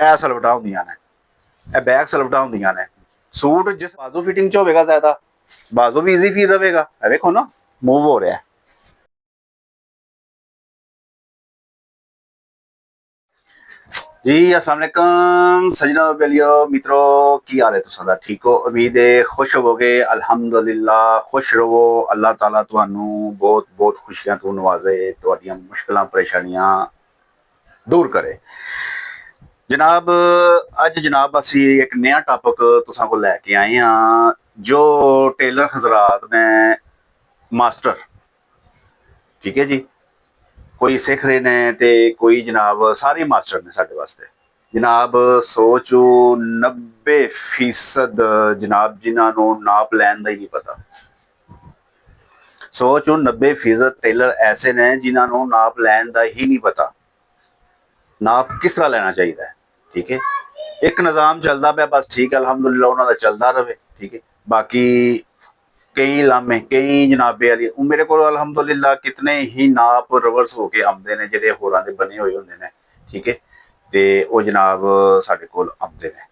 ਇਹ ਸਲਵਟਾਂ ਹੁੰਦੀਆਂ ਨੇ, ਇਹ ਬੈਕ ਸਲਵਟਾਂ ਹੁੰਦੀਆਂ ਨੇ। ਸੂਟ ਜਿਸ ਬਾਜ਼ੂ ਫਿਟਿੰਗ ਚ ਹੋਵੇਗਾ ਜ਼ਿਆਦਾ, ਬਾਜ਼ੂ ਵੀ ਈਜ਼ੀ ਫੀਲ ਰਵੇਗਾ। ਇਹ ਵੇਖੋ ਨਾ ਮੂਵ ਹੋ ਰਿਹਾ। जी अस्सलाम वालेकुम सजना बेलियो मित्रों, की हाल है तुसां दा? ठीक हो? उम्मीद है खुश होवोगे। अल्हम्दुलिल्लाह खुश रहो। अल्लाह ताला तुहानू बहुत बहुत खुशियां तो नवाजे, तुहाडियां मुश्किलां परेशानियां दूर करे। जनाब अज जनाब असी एक नया टॉपिक तुसां को लैके आए हाँ, जो टेलर हजरात ने मास्टर, ठीक है जी, कोई सिख रहे ने ते कोई जनाब सारे मास्टर ने साडे वास्ते। जनाब 100 चों 90% जनाब जिन्होंने नाप लैन का ही नहीं पता। 100 चों 90% टेलर ऐसे ने जिन्होंने नाप लैन का ही नहीं पता, नाप किस तरह लेना चाहिए। ठीक है, एक निज़ाम चलता पाया बस, ठीक है, अलहमदुलिल्लाह उन्होंने चलता रहे। ठीक है, बाकी कई लामे कई जनाबे वाली मेरे को अलहमदुलिल्लाह कितने ही नाप रिवर्स होके आते हैं जो होर के बने हुए होंगे ने। ठीक है, तो वह जनाब साढ़े कोल आते हैं।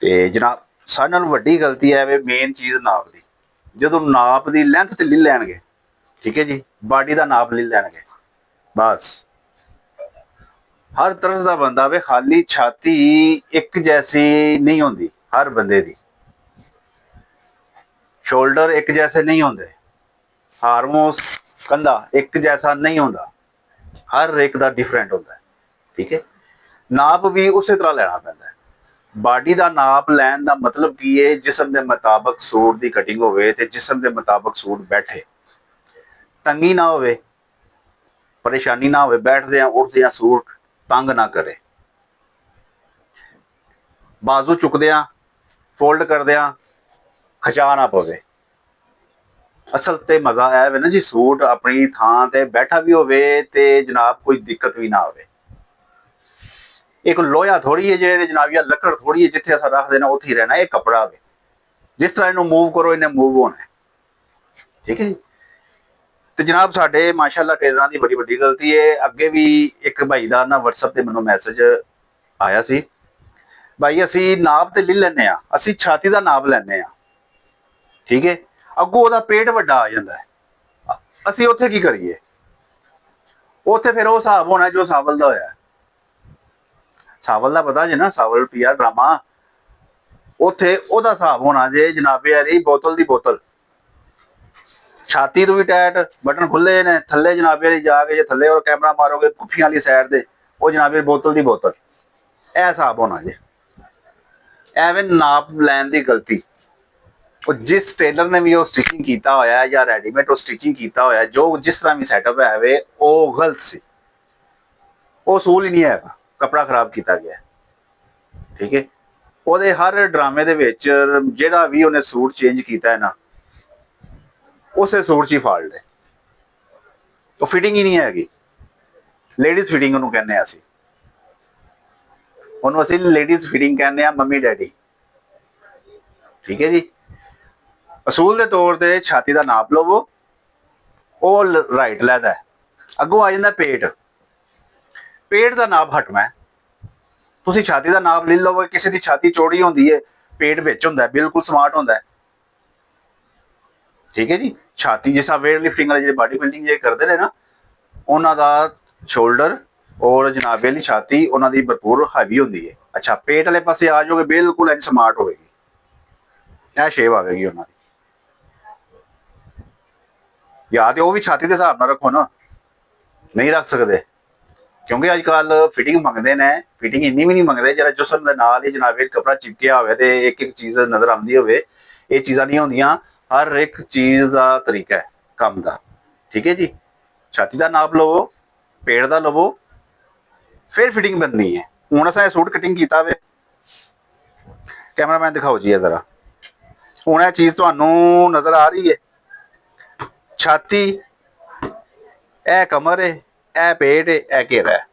तो जनाब सारे नाल वड्डी गलती है वे मेन चीज़ नाप की। जो नाप की लेंथ तो ले लैणगे, ठीक है जी, बॉडी का नाप ले लैणगे बस। हर तरह का बंदा वे, खाली छाती एक जैसी नहीं होंगी हर बंदे की, शोल्डर एक जैसे नहीं होंगे, हारमोस कंधा एक जैसा नहीं होता, हर एक का डिफरेंट होता है। ठीक है, नाप भी उस तरह लेना पैंदा है। बॉडी का नाप लैन का मतलब की है, जिसम के मुताबिक सूट की कटिंग होवे ते जिसम के मुताबिक सूट बैठे, तंगी ना होवे, परेशानी ना होवे, बैठदे उठदे सूट तंग ना करे, बाजू चुकद्या फोल्ड करद्या खचा ना पवे। असल ते मजा है वे ना जी, सूट अपनी थां ते बैठा भी होवे ते जनाब कोई दिक्कत भी ना होवे। एक लोहा थोड़ी है जे जनाब, या लकड़ थोड़ी है जिथे अस रख देना उत्थे ही रहना। ये कपड़ा है, जिस तरह इन्हू मूव करो इन्हें मूव होना है। ठीक है जी, तो जनाब साडे माशाअल्लाह टेलरां दी बड़ी वड्डी गलती है। अगे भी एक भाई का ना व्हाट्सएप ते मैनू मैसेज आया सी, भाई असी नाप ते ले लैने आ, असी छाती का नाप लैने आ, ठीक है, अगों ओहदा पेट वड्डा आ जांदा है, असी उत्थे की करिए? उत्थे फिर वो हिसाब होना जो सावल का होया। सावल का पता जे ना, सावल पिया ड्रामा, उत्थे ओहदा हिसाब होना जे जनाबे यारी बोतल दी बोतल, छाती तो भी टाइट, बटन खुले ने, थले जनाबे यारी जाके जे थले और कैमरा मारोगे कुफियां वाली साइड से, वो जनाबे बोतल दी बोतल, यह हिसाब होना जे। एवें नाप लैन की गलती, जिस टेलर ने भी वो स्टिचिंग किया होया या रेडीमेड वो स्टिचिंग किया होया, जो जिस तरह भी सैटअप है वे वो गलत सी, वो असूल ही नहीं है, कपड़ा खराब किया गया। ठीक है, वो हर ड्रामे दे विच जिहड़ा भी उन्हें सूट चेंज किया है ना, उस सूट च ही फॉल्ट है, तो फिटिंग ही नहीं हैगी। लेडीज फिटिंग उन्होंने कहने असी, उन्होंने असी लेडीज फिटिंग कहने मम्मी डैडी। ठीक है जी, असूल के तौर पर छाती का नाप लवो, वो राइट लैदा है, अगों आ जाता पेट, पेट का नाप हटना है। तुसी छाती का नाप ले लो, किसी की छाती चौड़ी होंदी है, पेट विच हुंदा है, बिल्कुल स्मार्ट होंदा है। ठीक है जी, छाती जिस वेट लिफ्टिंग वाले जो बॉडी बिल्डिंग जो करते हैं ना, उन्हों का शोल्डर और जनाबे वाली छाती उन्होंने भरपूर हैवी होंदी है। अच्छा, पेट वाले पासे आ जाओगे बिल्कुल इंज स्मार्ट होगी, यह शेप आएगी उन्होंने। या तो वह भी छाती के हिसाब न रखो ना, नहीं रख सकते, क्योंकि अजकल फिटिंग मंगते हैं, फिटिंग इन्नी भी नहीं मंगते, जरा जिसम के नाल ही जनाबे कपड़ा चिपकिया हो, एक एक चीज़ नज़र आती हो, ये चीज़ा नहीं होंदियां। हर एक चीज़ का तरीका है काम का। ठीक है जी, छाती का नाप लवो, पेड़ का लवो, फिर फिटिंग बननी है। हूँ असा सूट कटिंग किया वे, कैमरामैन दिखाओ जी जरा, हूँ यह चीज़ तुहानू नज़र आ रही है, छाती ए कमर है, ए पेट है, ए घेरा है।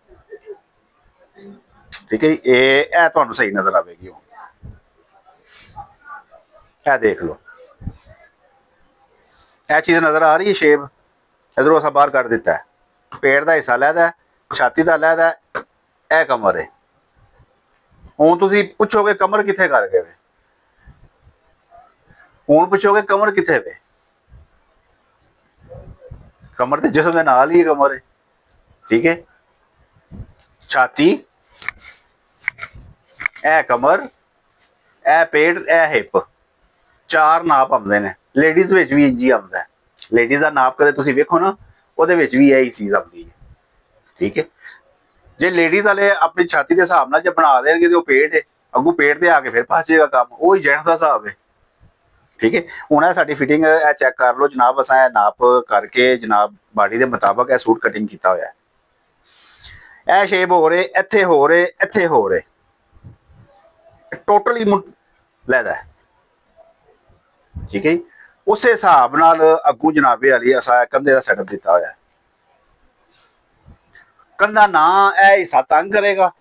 ठीक है, ये तुहानू सही नज़र आएगी, यह देख लो, यह चीज़ नज़र आ रही है शेप, इधरों असा बाहर कर दिता है, पेट का हिस्सा लैदा है, छाती का लैदा है, ए कमर है। ਹੁਣ ਤੁਸੀਂ ਪੁੱਛੋਗੇ ਕਮਰ ਕਿੱਥੇ ਕਰ ਗਏ ਵੇ, ਹੁਣ ਪੁੱਛੋਗੇ ਕਮਰ ਕਿੱਥੇ ਵੇ, ਕਮਰ ਤੇ ਜਿਸਮ ਦੇ ਨਾਲ ਹੀ ਕਮਰ ਹੈ। ਠੀਕ ਹੈ, ਛਾਤੀ, ਇਹ ਕਮਰ, ਇਹ ਪੇਟ, ਇਹ ਹਿੱਪ, 4 ਨਾਪ ਆਉਂਦੇ ਨੇ। ਲੇਡੀਜ਼ ਵਿੱਚ ਵੀ ਇੰਜੀ ਆਉਂਦਾ। ਲੇਡੀਜ਼ ਦਾ ਨਾਪ ਕਦੇ ਤੁਸੀਂ ਵੇਖੋ ਨਾ, ਉਹਦੇ ਵਿੱਚ ਵੀ ਇਹੀ ਚੀਜ਼ ਆਉਂਦੀ ਹੈ। ਠੀਕ ਹੈ, ਜੇ ਲੇਡੀਜ਼ ਵਾਲੇ ਆਪਣੀ ਛਾਤੀ ਦੇ ਹਿਸਾਬ ਨਾਲ ਜੇ ਬਣਾ ਦੇਣਗੇ ਤੇ ਉਹ ਪੇਟ ਹੈ, ਅੱਗੂ ਪੇਟ ਤੇ ਆ ਕੇ ਫਿਰ ਫਸ ਜਾਏਗਾ ਕੰਮ, ਉਹ ਹੀ ਜੈਂਟਸ ਦਾ ਹਿਸਾਬ ਹੈ। ਠੀਕ ਹੈ, ਹੁਣ ਇਹ ਸਾਡੀ ਫਿਟਿੰਗ ਇਹ ਚੈੱਕ ਕਰ ਲਓ ਜਨਾਬ, ਅਸਾਂ ਇਹ ਨਾਪ ਕਰਕੇ ਜਨਾਬ ਬਾਡੀ ਦੇ ਮੁਤਾਬਕ ਇਹ ਸੂਟ ਕਟਿੰਗ ਕੀਤਾ ਹੋਇਆ। ਇਹ ਸ਼ੇਪ ਹੋ ਰਹੇ, ਇੱਥੇ ਹੋ ਰਹੇ, ਇੱਥੇ ਹੋ ਰਹੇ, ਟੋਟਲੀ ਲੈਦਾ। ਠੀਕ ਹੈ, ਉਸੇ ਹਿਸਾਬ ਨਾਲ ਅੱਗੂ ਜਨਾਬੇ ਵਾਲੀ ਅਸਾਂ ਕੰਧੇ ਦਾ ਸੈਟਅਪ ਦਿੱਤਾ ਹੋਇਆ। ਕੰਧਾ ਨਾ ਇਹ ਹਿੱਸਾ ਤੰਗ ਕਰੇਗਾ,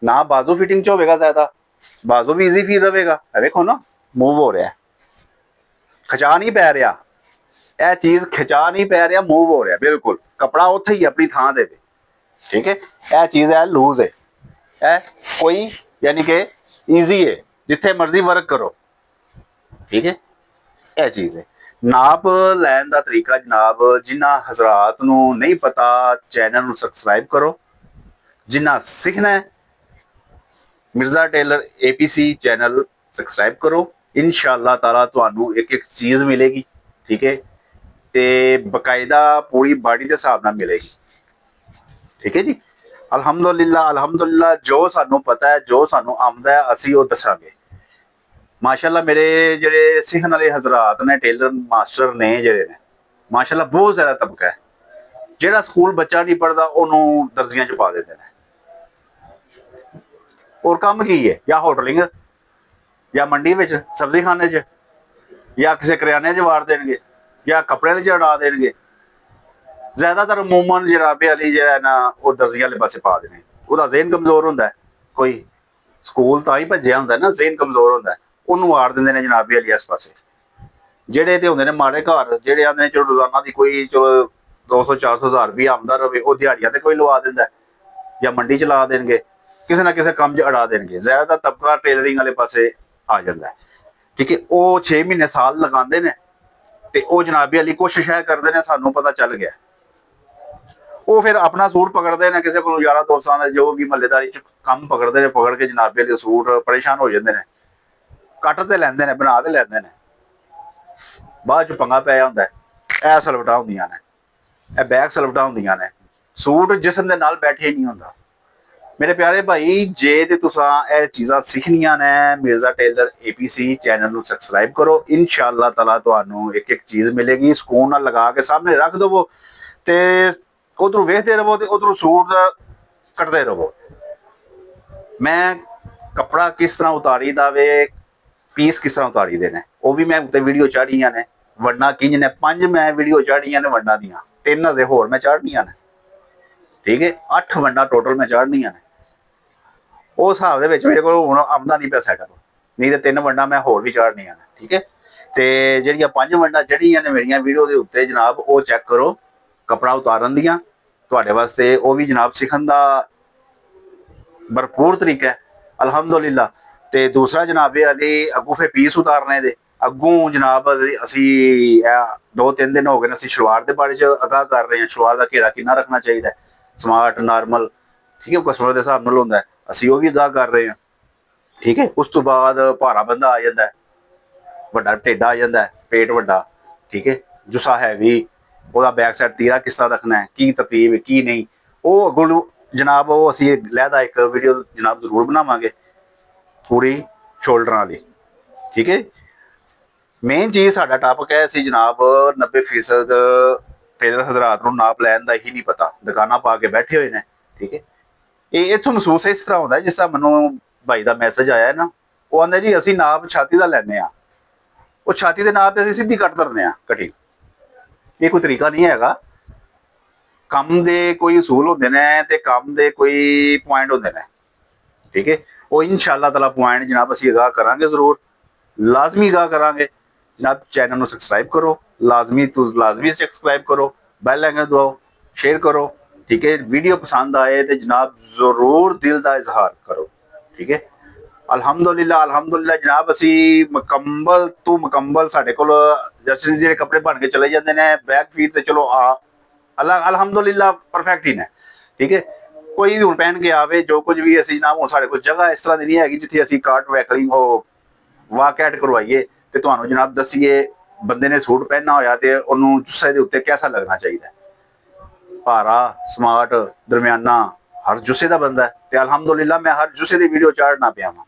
ਨਾ ਬਾਜ਼ੂ ਫਿਟਿੰਗ ਚ ਹੋਵੇਗਾ ਜ਼ਿਆਦਾ, ਬਾਜ਼ੂ ਵੀ ਈਜ਼ੀ ਫੀਲ ਰਵੇਗਾ। ਵੇਖੋ ਨਾ ਮੂਵ ਹੋ ਰਿਹਾ, ਖਿਚਾ ਨਹੀਂ ਪੈ ਰਿਹਾ, ਇਹ ਚੀਜ਼ ਖਿਚਾ ਨਹੀਂ ਪੈ ਰਿਹਾ, ਮੂਵ ਹੋ ਰਿਹਾ ਬਿਲਕੁਲ। ਕਪੜਾ ਉੱਥੇ ਹੀ ਆਪਣੀ ਥਾਂ ਦੇ। ਠੀਕ ਹੈ, ਇਹ ਚੀਜ਼ ਹੈ ਲੂਜ਼ ਹੈ, ਇਹ ਕੋਈ ਯਾਨੀ ਕਿ ਈਜ਼ੀ ਹੈ, ਜਿੱਥੇ ਮਰਜ਼ੀ ਵਰਕ ਕਰੋ। ਠੀਕ ਹੈ, ਇਹ ਚੀਜ਼ ਹੈ। ਨਾਪ ਲੈਣ ਦਾ ਤਰੀਕਾ ਜਨਾਬ, ਜਿਨ੍ਹਾਂ ਹਜ਼ਰਾਤ ਨੂੰ ਨਹੀਂ ਪਤਾ ਚੈਨਲ ਨੂੰ ਸਬਸਕ੍ਰਾਈਬ ਕਰੋ, ਜਿਨ੍ਹਾਂ ਸਿੱਖਣਾ ਹੈ Mirza tailor APC channel subscribe ਕਰੋ। ਇਨਸ਼ਾਅੱਲਾ ਤਾਲਾ ਤੁਹਾਨੂੰ ਇੱਕ ਇੱਕ ਚੀਜ਼ ਮਿਲੇਗੀ। ਠੀਕ ਹੈ, ਤੇ ਬਕਾਇਦਾ ਪੂਰੀ ਬਾਡੀ ਦੇ ਹਿਸਾਬ ਨਾਲ ਮਿਲੇਗੀ। ਠੀਕ ਹੈ ਜੀ, ਅਲਹਮਦੁਲਿਲਾ ਅਲਹਮਦੁਲਿਲਾ, ਜੋ ਸਾਨੂੰ ਪਤਾ ਹੈ, ਜੋ ਸਾਨੂੰ ਆਉਂਦਾ ਹੈ, ਅਸੀਂ ਉਹ ਦੱਸਾਂਗੇ। ਮਾਸ਼ਾਅੱਲਾ ਮੇਰੇ ਜਿਹੜੇ ਸਿੱਖਣ ਵਾਲੇ ਹਜ਼ਰਾਤ ਨੇ, ਟੇਲਰ ਮਾਸਟਰ ਨੇ ਜਿਹੜੇ ਨੇ, ਮਾਸ਼ਾਅੱਲਾ ਬਹੁਤ ਜ਼ਿਆਦਾ ਤਬਕਾ ਹੈ। ਜਿਹੜਾ ਸਕੂਲ ਬੱਚਾ ਨਹੀਂ ਪੜ੍ਹਦਾ ਉਹਨੂੰ ਦਰਜੀਆਂ ਚ ਪਾ ਦਿੰਦੇ ਨੇ। ਔਰ ਕੰਮ ਕੀ ਹੈ, ਜਾਂ ਹੋਟਲਿੰਗ, ਜਾਂ ਮੰਡੀ ਵਿੱਚ ਸਬਜ਼ੀ ਖਾਨੇ ਚ, ਜਾਂ ਕਿਸੇ ਕਰਿਆਨੇ ਚ ਵਾਰ ਦੇਣਗੇ, ਜਾਂ ਕੱਪੜੇ ਚ ਉਡਾ ਦੇਣਗੇ। ਜ਼ਿਆਦਾਤਰ ਮੂਮਨ ਜਰਾਬੇ ਵਾਲੀ ਜਿਹੜਾ ਨਾ, ਉਹ ਦਰਜ਼ੀ ਵਾਲੇ ਪਾਸੇ ਪਾ ਦੇਣੇ। ਉਹਦਾ ਜ਼ਿਹਨ ਕਮਜ਼ੋਰ ਹੁੰਦਾ, ਕੋਈ ਸਕੂਲ ਤਾਂ ਹੀ ਭੱਜਿਆ ਹੁੰਦਾ ਨਾ, ਜ਼ਿਹਨ ਕਮਜ਼ੋਰ ਹੁੰਦਾ, ਉਹਨੂੰ ਵਾਰ ਦਿੰਦੇ ਨੇ ਜਨਾਬੇ ਵਾਲੀ ਇਸ ਪਾਸੇ। ਜਿਹੜੇ ਤੇ ਹੁੰਦੇ ਨੇ ਮਾੜੇ ਘਰ, ਜਿਹੜੇ ਆਉਂਦੇ ਨੇ ਚਲੋ ਰੋਜ਼ਾਨਾ ਦੀ ਕੋਈ ਚਲੋ 200-400 ਹਜ਼ਾਰ ਰੁਪਇਆ ਆਉਂਦਾ ਰਵੇ, ਉਹ ਦਿਹਾੜੀਆਂ ਤੇ ਕੋਈ ਲਵਾ ਦਿੰਦਾ, ਜਾਂ ਮੰਡੀ ਚ ਲਾ ਦੇਣਗੇ, ਕਿਸੇ ਨਾ ਕਿਸੇ ਕੰਮ 'ਚ ਅੜਾ ਦੇਣਗੇ। ਜ਼ਿਆਦਾਤਰ ਤਬਕਾ ਟੇਲਰਿੰਗ ਵਾਲੇ ਪਾਸੇ ਆ ਜਾਂਦਾ। ਠੀਕ ਹੈ, ਉਹ 6 ਮਹੀਨੇ ਸਾਲ ਲਗਾਉਂਦੇ ਨੇ, ਤੇ ਉਹ ਜਨਾਬੇ ਵਾਲੀ ਕੋਸ਼ਿਸ਼ ਹੈ ਕਰਦੇ ਨੇ, ਸਾਨੂੰ ਪਤਾ ਚੱਲ ਗਿਆ। ਉਹ ਫਿਰ ਆਪਣਾ ਸੂਟ ਪਕੜਦੇ ਨੇ, ਕਿਸੇ ਕੋਲ ਯਾਰਾਂ ਦੋਸਤਾਂ ਦਾ ਜੋ ਵੀ ਮਹੱਲੇਦਾਰੀ ਚ ਕੰਮ ਪਕੜਦੇ ਨੇ, ਪਕੜ ਕੇ ਜਨਾਬੇ ਵਾਲੇ ਸੂਟ ਪਰੇਸ਼ਾਨ ਹੋ ਜਾਂਦੇ ਨੇ, ਕੱਟ ਤੇ ਲੈਂਦੇ ਨੇ, ਬਣਾ ਤੇ ਲੈਂਦੇ ਨੇ, ਬਾਅਦ ਚ ਪੰਗਾ ਪਿਆ ਹੁੰਦਾ। ਇਹ ਸਲਵਟਾਂ ਹੁੰਦੀਆਂ ਨੇ, ਇਹ ਬੈਕ ਸਲਵਟਾਂ ਹੁੰਦੀਆਂ ਨੇ, ਸੂਟ ਜਿਸਮ ਦੇ ਨਾਲ ਬੈਠੇ ਨਹੀਂ ਹੁੰਦਾ। ਮੇਰੇ ਪਿਆਰੇ ਭਾਈ, ਜੇ ਤੇ ਤੁਸੀਂ ਇਹ ਚੀਜ਼ਾਂ ਸਿੱਖਣੀਆਂ ਨੇ, ਮਿਰਜ਼ਾ ਟੇਲਰ APC ਚੈਨਲ ਨੂੰ ਸਬਸਕ੍ਰਾਈਬ ਕਰੋ। ਇਨਸ਼ਾਅੱਲਾ ਤਾਲਾ ਤੁਹਾਨੂੰ ਇੱਕ ਇੱਕ ਚੀਜ਼ ਮਿਲੇਗੀ। ਸਕੂਨ ਨਾਲ ਲਗਾ ਕੇ ਸਾਹਮਣੇ ਰੱਖ ਦਵੋ, ਤੇ ਉਧਰੋਂ ਵੇਖਦੇ ਰਹੋ, ਤੇ ਉਧਰੋਂ ਸੂਟ ਕੱਟਦੇ ਰਹੋ। ਮੈਂ ਕੱਪੜਾ ਕਿਸ ਤਰ੍ਹਾਂ ਉਤਾਰੀ ਦਾ ਵੇ, ਪੀਸ ਕਿਸ ਤਰ੍ਹਾਂ ਉਤਾਰੀ ਦੇ ਨੇ, ਉਹ ਵੀ ਮੈਂ ਉੱਤੇ ਵੀਡੀਓ ਚਾੜੀਆਂ ਨੇ। ਵੰਡਾਂ ਕਿੰਝ ਨੇ, 5 ਮੈਂ ਵੀਡੀਓ ਚਾੜੀਆਂ ਨੇ ਵੰਡਾਂ ਦੀਆਂ, 3 ਅਜੇ ਹੋਰ ਮੈਂ ਚਾੜਨੀਆਂ ਨੇ। ਠੀਕ ਹੈ, 8 ਵੰਡਾਂ ਟੋਟਲ ਮੈਂ ਚਾੜਨੀਆਂ ਨੇ। ਉਸ ਹਿਸਾਬ ਦੇ ਵਿੱਚ ਮੇਰੇ ਕੋਲ ਹੁਣ ਆਉਂਦਾ ਨਹੀਂ ਪਿਆ ਸੈਟਅਪ, ਨਹੀਂ ਤੇ 3 ਵੰਡਾਂ ਮੈਂ ਹੋਰ ਵੀ ਚਾੜਨੀਆਂ ਨੇ। ਠੀਕ ਹੈ, ਤੇ ਜਿਹੜੀਆਂ 5 ਵੰਡਾਂ ਚੜੀਆਂ ਨੇ ਮੇਰੀਆਂ ਵੀਡੀਓ ਦੇ ਉੱਤੇ ਜਨਾਬ, ਉਹ ਚੈੱਕ ਕਰੋ ਕੱਪੜਾ ਉਤਾਰਨ ਦੀਆਂ। ਤੁਹਾਡੇ ਵਾਸਤੇ ਉਹ ਵੀ ਜਨਾਬ ਸਿੱਖਣ ਦਾ ਭਰਪੂਰ ਤਰੀਕਾ ਹੈ ਅਲਹਮਦੁਲਿਲਾ। ਤੇ ਦੂਸਰਾ ਜਨਾਬੇ ਵਾਲੀ ਅੱਗੂ ਫਿਰ ਪੀਸ ਉਤਾਰਨੇ ਦੇ ਅੱਗੋਂ ਜਨਾਬ, ਅਸੀਂ 2-3 ਦਿਨ ਹੋ ਗਏ ਨੇ, ਅਸੀਂ ਸਲਵਾਰ ਦੇ ਬਾਰੇ ਚ ਅਗਾਹ ਕਰ ਰਹੇ ਹਾਂ। ਸਲਵਾਰ ਦਾ ਘੇਰਾ ਕਿੰਨਾ ਰੱਖਣਾ ਚਾਹੀਦਾ, ਸਮਾਰਟ, ਨਾਰਮਲ, ਠੀਕ ਹੈ, ਕਸਟਮਰ ਦੇ ਹਿਸਾਬ ਨਾਲ ਹੁੰਦਾ, ਅਸੀਂ ਉਹ ਵੀ ਅਗਾਹ ਕਰ ਰਹੇ ਹਾਂ। ਠੀਕ ਹੈ, ਉਸ ਤੋਂ ਬਾਅਦ ਭਾਰਾ ਬੰਦਾ ਆ ਜਾਂਦਾ, ਵੱਡਾ ਢਿੱਡ ਆ ਜਾਂਦਾ, ਪੇਟ ਵੱਡਾ। ਠੀਕ ਹੈ, ਜੁੱਸਾ ਹੈਵੀ, ਉਹਦਾ ਬੈਕ ਸਾਈਡ ਤੀਰਾ ਕਿਸ ਤਰ੍ਹਾਂ ਰੱਖਣਾ ਹੈ, ਕੀ ਤਰਤੀਬ ਕੀ ਨਹੀਂ, ਉਹ ਅੱਗੋਂ ਜਨਾਬ ਉਹ ਅਸੀਂ ਲਹਿਦਾ ਇੱਕ ਵੀਡੀਓ ਜਨਾਬ ਜ਼ਰੂਰ ਬਣਾਵਾਂਗੇ, ਪੂਰੀ ਸ਼ੋਲਡਰਾਂ ਵਾਲੀ। ਠੀਕ ਹੈ, ਮੇਨ ਚੀਜ਼ ਸਾਡਾ ਟਾਪਕ ਹੈ ਸੀ ਜਨਾਬ, 90% ਟੇਲਰ ਹਜ਼ਰਾਤ ਨੂੰ ਨਾਪ ਲੈਣ ਦਾ ਹੀ ਨਹੀਂ ਪਤਾ, ਦੁਕਾਨਾਂ ਪਾ ਕੇ ਬੈਠੇ ਹੋਏ ਨੇ। ਠੀਕ ਹੈ, ਇਹ ਇੱਥੋਂ ਮਹਿਸੂਸ ਇਸ ਤਰ੍ਹਾਂ ਹੁੰਦਾ, ਜਿਸ ਤਰ੍ਹਾਂ ਮੈਨੂੰ ਭਾਈ ਦਾ ਮੈਸੇਜ ਆਇਆ ਨਾ, ਉਹ ਆਂਦਾ ਜੀ ਅਸੀਂ ਨਾਪ ਛਾਤੀ ਦਾ ਲੈਂਦੇ ਆ, ਉਹ ਛਾਤੀ ਦੇ ਨਾਪ ਤੇ ਅਸੀਂ ਸਿੱਧੀ ਕੱਟ ਦਿੰਦੇ ਆ ਕਟਿੰਗ। ਇਹ ਕੋਈ ਤਰੀਕਾ ਨਹੀਂ ਹੈਗਾ। ਕੰਮ ਦੇ ਕੋਈ ਅਸੂਲ ਹੁੰਦੇ ਨੇ, ਤੇ ਕੰਮ ਦੇ ਕੋਈ ਪੁਆਇੰਟ ਹੁੰਦੇ ਨੇ। ਠੀਕ ਹੈ, ਉਹ ਇਨਸ਼ਾਅੱਲਾ ਤਾਲਾ ਪੁਆਇੰਟ ਜਨਾਬ ਅਸੀਂ ਅਗਾਹ ਕਰਾਂਗੇ, ਜ਼ਰੂਰ ਲਾਜ਼ਮੀ ਅਗਾਹ ਕਰਾਂਗੇ। ਜਨਾਬ ਚੈਨਲ ਨੂੰ ਸਬਸਕ੍ਰਾਈਬ ਕਰੋ, ਲਾਜ਼ਮੀ ਸਬਸਕ੍ਰਾਈਬ ਕਰੋ, ਬੈਲ ਆਈਕਨ ਦਬਾਓ, ਸ਼ੇਅਰ ਕਰੋ। ਠੀਕ ਹੈ, ਵੀਡੀਓ ਪਸੰਦ ਆਏ ਤੇ ਜਨਾਬ ਜ਼ਰੂਰ ਦਿਲ ਦਾ ਇਜ਼ਹਾਰ ਕਰੋ। ਠੀਕ ਹੈ, ਅਲਹਮਦੁਲਿਲਾ ਜਨਾਬ, ਅਸੀਂ ਮੁਕੰਮਲ ਤੋਂ ਮੁਕੰਮਲ ਸਾਡੇ ਕੋਲ ਜੈਸੇ ਜਿਹੜੇ ਕੱਪੜੇ ਬਣ ਕੇ ਚਲੇ ਜਾਂਦੇ ਨੇ ਬੈਕ ਫੀਟ ਤੇ ਚਲੋ ਅਲਹਮਦੁਲਿਲਾ ਪਰਫੈਕਟ ਹੀ ਨੇ। ਠੀਕ ਹੈ, ਕੋਈ ਵੀ ਹੁਣ ਪਹਿਨ ਕੇ ਆਵੇ ਜੋ ਕੁਝ ਵੀ, ਅਸੀਂ ਜਨਾਬ ਹੁਣ ਸਾਡੇ ਕੋਲ ਜਗ੍ਹਾ ਇਸ ਤਰ੍ਹਾਂ ਦੀ ਨਹੀਂ ਹੈਗੀ ਜਿੱਥੇ ਅਸੀਂ ਕਾਰਟ ਵੈਕਲਿੰਗ ਉਹ ਵਾਕ ਐਟ ਕਰਵਾਈਏ ਤੇ ਤੁਹਾਨੂੰ ਜਨਾਬ ਦੱਸੀਏ ਬੰਦੇ ਨੇ ਸੂਟ ਪਹਿਨਣਾ ਹੋਇਆ ਤੇ ਉਹਨੂੰ ਜੁੱਸੇ ਦੇ ਉੱਤੇ ਕਿਹਦਾ ਲੱਗਣਾ ਚਾਹੀਦਾ, ਭਾਰਾ, ਸਮਾਰਟ, ਦਰਮਿਆਨਾ, ਹਰ ਜੁੱਸੇ ਦਾ ਬੰਦਾ ਹੈ। ਤੇ ਅਲਹਮਦੁਲਿਲਾ ਮੈਂ ਹਰ ਜੁੱਸੇ ਦੀ ਵੀਡੀਓ ਚਾੜਨਾ ਪਿਆ ਵਾਂ।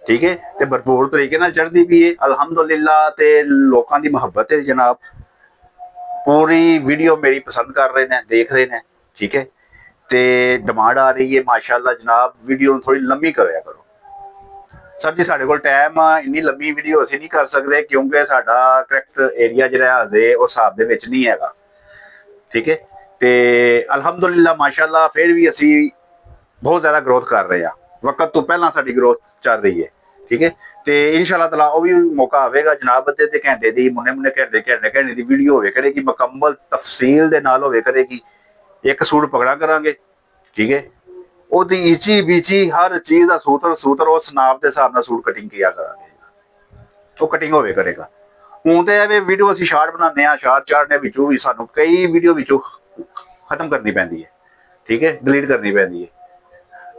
ਠੀਕ ਹੈ, ਤੇ ਭਰਪੂਰ ਤਰੀਕੇ ਨਾਲ ਚੜ੍ਹਦੀ ਵੀ ਹੈ ਅਲਹਮਦੁਲਿਲਾ, ਤੇ ਲੋਕਾਂ ਦੀ ਮੁਹੱਬਤ ਹੈ ਜਨਾਬ। ਪੂਰੀ ਵੀਡੀਓ ਮੇਰੀ ਪਸੰਦ ਕਰ ਰਹੇ ਨੇ, ਦੇਖ ਰਹੇ ਨੇ। ਠੀਕ ਹੈ, ਤੇ ਡਿਮਾਂਡ ਆ ਰਹੀ ਹੈ ਮਾਸ਼ਾਅੱਲਾ ਜਨਾਬ ਵੀਡੀਓ ਨੂੰ ਥੋੜੀ ਲੰਮੀ ਕਰਿਆ ਕਰੋ। ਸਰ ਜੀ ਸਾਡੇ ਕੋਲ ਟਾਈਮ ਇੰਨੀ ਲੰਮੀ ਵੀਡੀਓ ਅਸੀਂ ਨਹੀਂ ਕਰ ਸਕਦੇ ਕਿਉਂਕਿ ਸਾਡਾ ਕਰੈਕਟ ਏਰੀਆ ਜਿਹੜਾ ਹਜੇ ਉਸ ਹਿਸਾਬ ਦੇ ਵਿੱਚ ਨਹੀਂ ਹੈਗਾ। ਠੀਕ ਹੈ, ਤੇ ਅਲਹਮਦੁਲਿਲਾ ਮਾਸ਼ਾਅੱਲਾ ਫਿਰ ਵੀ ਅਸੀਂ ਬਹੁਤ ਜ਼ਿਆਦਾ ਗਰੋਥ ਕਰ ਰਹੇ ਹਾਂ, ਵਕਤ ਤੋਂ ਪਹਿਲਾਂ ਸਾਡੀ ਗਰੋਥ ਚੱਲ ਰਹੀ ਹੈ। ਠੀਕ ਹੈ, ਤੇ ਇਨਸ਼ਾਅੱਲਾ ਤਾਲਾ ਉਹ ਵੀ ਮੌਕਾ ਆਵੇਗਾ ਜਨਾਬ ਤੇ ਘੰਟੇ ਦੀ ਮੁੰਨੇ ਘੰਟੇ ਦੀ ਵੀਡੀਓ ਹੋਵੇ ਕਰੇਗੀ, ਮੁਕੰਮਲ ਤਫਸੀਲ ਦੇ ਨਾਲ ਹੋਵੇ ਕਰੇਗੀ। ਇੱਕ ਸੂਟ ਪਕੜਾ ਕਰਾਂਗੇ। ਠੀਕ ਹੈ, ਉਹਦੀ ਈਚੀ ਬੀਚੀ ਹਰ ਚੀਜ਼ ਦਾ ਸੂਤਰ ਉਸ ਨਾਪ ਦੇ ਹਿਸਾਬ ਨਾਲ ਸੂਟ ਕਟਿੰਗ ਕੀਆ ਕਰਾਂਗੇ, ਉਹ ਕਟਿੰਗ ਹੋਵੇ ਕਰੇਗਾ। ਹੁਣ ਤੇ ਐਵੇਂ ਵੀਡੀਓ ਅਸੀਂ ਸ਼ਾਰਟ ਬਣਾਉਂਦੇ ਹਾਂ, ਸ਼ਾਰਟ ਚਾੜਨੇ ਵਿੱਚੋਂ ਵੀ ਸਾਨੂੰ ਕਈ ਵੀਡੀਓ ਵਿੱਚੋਂ ਖਤਮ ਕਰਨੀ ਪੈਂਦੀ ਹੈ। ਠੀਕ ਹੈ, ਡਿਲੀਟ ਕਰਨੀ ਪੈਂਦੀ ਹੈ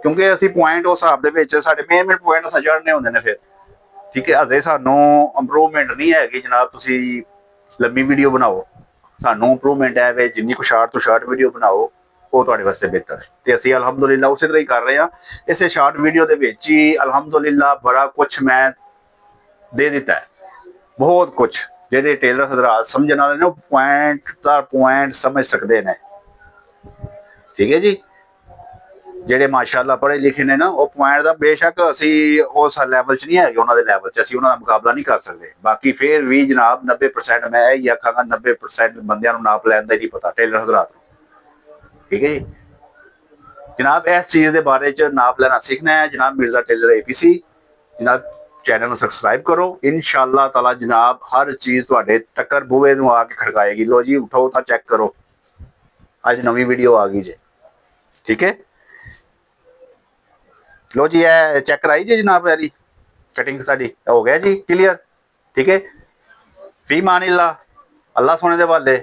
ਕਿਉਂਕਿ ਅਸੀਂ ਪੁਆਇੰਟ ਉਸ ਹਿਸਾਬ ਦੇ ਵਿੱਚ ਸਾਡੇ ਮੇਨ ਪੁਆਇੰਟ ਅਸੀਂ ਚੜ੍ਹਨੇ ਹੁੰਦੇ ਨੇ ਫਿਰ। ਠੀਕ ਹੈ, ਅਜੇ ਸਾਨੂੰ ਇੰਪਰੂਵਮੈਂਟ ਨਹੀਂ ਹੈਗੀ ਜਨਾਬ, ਤੁਸੀਂ ਲੰਮੀ ਵੀਡੀਓ ਬਣਾਓ, ਸਾਨੂੰ ਇੰਪਰੂਵਮੈਂਟ ਹੈ ਵੇ ਜਿੰਨੀ ਕੁ ਸ਼ਾਰਟ ਤੋਂ ਸ਼ਾਰਟ ਵੀਡੀਓ ਬਣਾਓ ਉਹ ਤੁਹਾਡੇ ਵਾਸਤੇ ਬਿਹਤਰ ਹੈ। ਤੇ ਅਸੀਂ ਅਲਹਮਦੁਲਿਲਾ ਉਸੇ ਤਰ੍ਹਾਂ ਹੀ ਕਰ ਰਹੇ ਹਾਂ। ਇਸੇ ਸ਼ਾਰਟ ਵੀਡੀਓ ਦੇ ਵਿੱਚ ਹੀ ਅਲਹਮਦੁਲਿਲਾ ਬੜਾ ਕੁਛ ਮੈਂ ਦੇ ਦਿੱਤਾ ਹੈ, ਬਹੁਤ ਕੁਛ। ਜਿਹੜੇ ਟੇਲਰ ਹਜ਼ਰਾਤ ਸਮਝਣ ਵਾਲੇ ਨੇ ਉਹ ਪੁਆਇੰਟ ਸਮਝ ਸਕਦੇ ਨੇ। ਠੀਕ ਹੈ ਜੀ, ਜਿਹੜੇ ਮਾਸ਼ਾਅੱਲਾ ਪੜ੍ਹੇ ਲਿਖੇ ਨੇ ਨਾ ਉਹ ਪੁਆਇੰਟ ਦਾ ਬੇਸ਼ੱਕ ਅਸੀਂ ਉਸ ਲੈਵਲ 'ਚ ਨਹੀਂ ਹੈਗੇ, ਉਹਨਾਂ ਦੇ ਲੈਵਲ 'ਚ ਅਸੀਂ ਉਹਨਾਂ ਦਾ ਮੁਕਾਬਲਾ ਨਹੀਂ ਕਰ ਸਕਦੇ। ਬਾਕੀ ਫਿਰ ਵੀ ਜਨਾਬ 90% ਮੈਂ ਇਹ ਆਖਾਂਗਾ 90% ਬੰਦਿਆਂ ਨੂੰ ਨਾਪ ਲੈਣ ਦਾ ਹੀ ਨਹੀਂ ਪਤਾ, ਟੇਲਰ ਹਜ਼ਰਾਤ ਨੂੰ। ਠੀਕ ਹੈ ਜੀ ਜਨਾਬ, ਇਸ ਚੀਜ਼ ਦੇ ਬਾਰੇ 'ਚ ਨਾਪ ਲੈਣਾ ਸਿੱਖਣਾ ਹੈ ਜਨਾਬ ਮਿਰਜ਼ਾ ਟੇਲਰ APC ਜਨਾਬ। ਚੈਨਲ ਨੂੰ ਸਬਸਕ੍ਰਾਈਬ ਕਰੋ, ਇਨਸ਼ਾਅੱਲਾ ਤਾਲਾ ਜਨਾਬ ਹਰ ਚੀਜ਼ ਤੁਹਾਡੇ ਤੱਕਰ ਬੂਹੇ ਨੂੰ ਆ ਕੇ ਖੜਕਾਏਗੀ। ਲੋ ਜੀ ਉਠੋ ਤਾਂ ਚੈੱਕ ਕਰੋ, ਅੱਜ ਨਵੀਂ ਵੀਡੀਓ ਆ ਗਈ ਜੇ। ਠੀਕ ਹੈ, लो जी है चेक कराई जी जनाब, यारी कटिंग साड़ी हो गया जी क्लियर। ठीक है, फी मान अल्लाह सोने दे वाले।